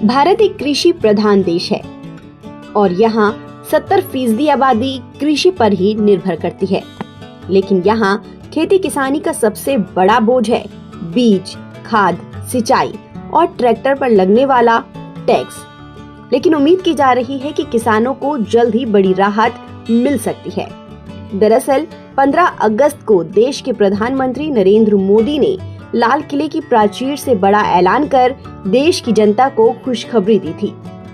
भारत एक कृषि प्रधान देश है और यहाँ 70% आबादी कृषि पर ही निर्भर करती है। लेकिन यहाँ खेती किसानी का सबसे बड़ा बोझ है बीज, खाद, सिंचाई और ट्रैक्टर पर लगने वाला टैक्स। लेकिन उम्मीद की जा रही है कि किसानों को जल्द ही बड़ी राहत मिल सकती है। दरअसल 15 अगस्त को देश के प्रधानमंत्री नरेंद्र मोदी ने लाल किले की प्राचीर से बड़ा ऐलान कर देश की जनता को खुशखबरी दी थी।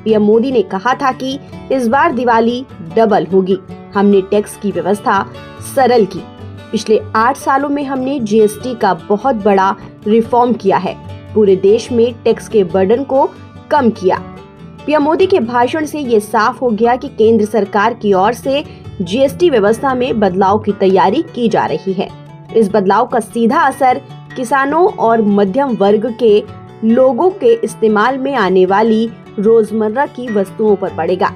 पीएम मोदी ने कहा था कि इस बार दिवाली डबल होगी। हमने टैक्स की व्यवस्था सरल की। पिछले 8 सालों में हमने जीएसटी का बहुत बड़ा रिफॉर्म किया है। पूरे देश में टैक्स के बर्डन को कम किया। पीएम मोदी के भाषण से ये साफ हो गया कि केंद्र सरकार की ओर से जीएसटी व्यवस्था में बदलाव की तैयारी की जा रही है। इस बदलाव का सीधा असर किसानों और मध्यम वर्ग के लोगों के इस्तेमाल में आने वाली रोजमर्रा की वस्तुओं पर पड़ेगा।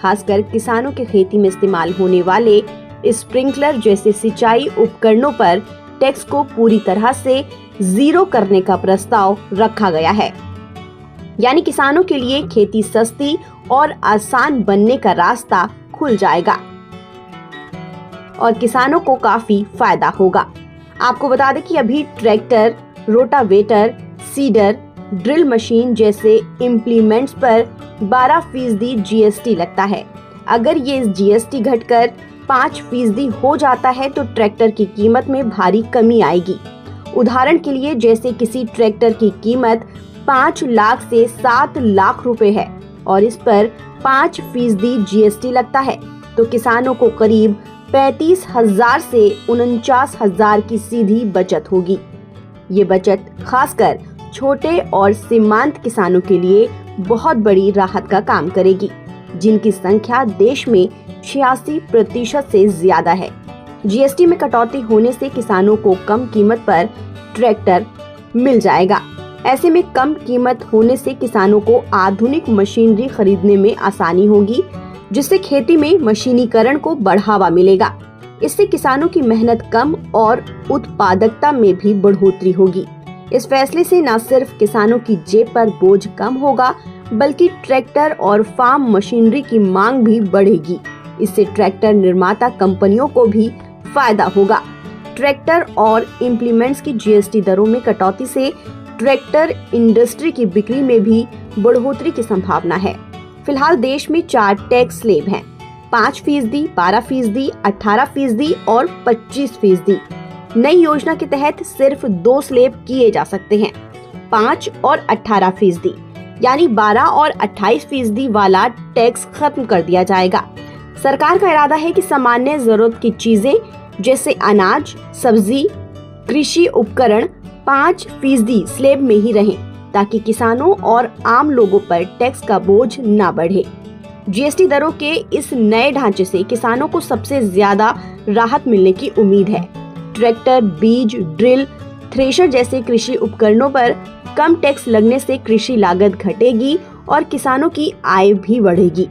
खासकर किसानों के खेती में इस्तेमाल होने वाले स्प्रिंकलर जैसे सिंचाई उपकरणों पर टैक्स को पूरी तरह से जीरो करने का प्रस्ताव रखा गया है। यानी किसानों के लिए खेती सस्ती और आसान बनने का रास्ता खुल जाएगा और किसानों को काफी फायदा होगा। आपको बता दें कि अभी tractor, rotavator, cedar, drill machine जैसे इम्प्लीमेंट्स पर 12% जीएसटी लगता है। अगर ये जीएसटी घटकर 5% हो जाता है तो ट्रैक्टर की कीमत में भारी कमी आएगी। उदाहरण के लिए जैसे किसी ट्रैक्टर की कीमत 5 लाख से 7 लाख रुपए है और इस पर 5% जीएसटी लगता है तो किसानों को करीब 35,000 से 49,000 की सीधी बचत होगी। ये बचत खासकर छोटे और सीमांत किसानों के लिए बहुत बड़ी राहत का काम करेगी, जिनकी संख्या देश में 86% से ज्यादा है। जीएसटी में कटौती होने से किसानों को कम कीमत पर ट्रैक्टर मिल जाएगा। ऐसे में कम कीमत होने से किसानों को आधुनिक मशीनरी खरीदने में आसानी होगी, जिससे खेती में मशीनीकरण को बढ़ावा मिलेगा। इससे किसानों की मेहनत कम और उत्पादकता में भी बढ़ोतरी होगी। इस फैसले से न सिर्फ किसानों की जेब पर बोझ कम होगा, बल्कि ट्रैक्टर और फार्म मशीनरी की मांग भी बढ़ेगी। इससे ट्रैक्टर निर्माता कंपनियों को भी फायदा होगा। ट्रैक्टर और इम्प्लीमेंट्स की जीएसटी दरों में कटौती से ट्रैक्टर इंडस्ट्री की बिक्री में भी बढ़ोतरी की संभावना है। फिलहाल देश में 4 टैक्स स्लैब हैं, 5%, 12%, 18% और 25%। नई योजना के तहत सिर्फ 2 स्लैब किए जा सकते हैं, 5 और 18%, यानी 12 और 28% वाला टैक्स खत्म कर दिया जाएगा। सरकार का इरादा है कि सामान्य जरूरत की चीजें जैसे अनाज, सब्जी, कृषि उपकरण 5% स्लैब में ही रहें, ताकि किसानों और आम लोगों पर टैक्स का बोझ न बढ़े। जीएसटी दरों के इस नए ढांचे से किसानों को सबसे ज्यादा राहत मिलने की उम्मीद है। ट्रैक्टर, बीज, ड्रिल, थ्रेशर जैसे कृषि उपकरणों पर कम टैक्स लगने से कृषि लागत घटेगी और किसानों की आय भी बढ़ेगी।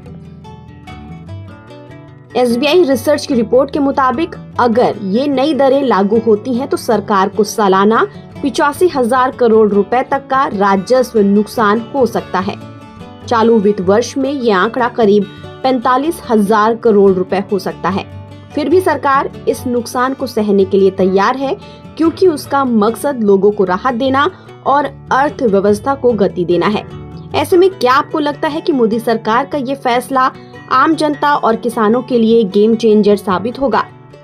एसबीआई रिसर्च की रिपोर्ट के मुताबिक अगर ये नई दरें लागू होती हैं तो सरकार को सालाना 85,000 करोड़ रुपए तक का राजस्व नुकसान हो सकता है। चालू वित्त वर्ष में ये आंकड़ा करीब 45,000 करोड़ रुपए हो सकता है। फिर भी सरकार इस नुकसान को सहने के लिए तैयार है, क्योंकि उसका मकसद लोगों को राहत देना और अर्थव्यवस्था को गति देना है। ऐसे में क्या आपको लगता है कि मोदी सरकार का ये फैसला आम जनता और किसानों के लिए गेम चेंजर साबित होगा?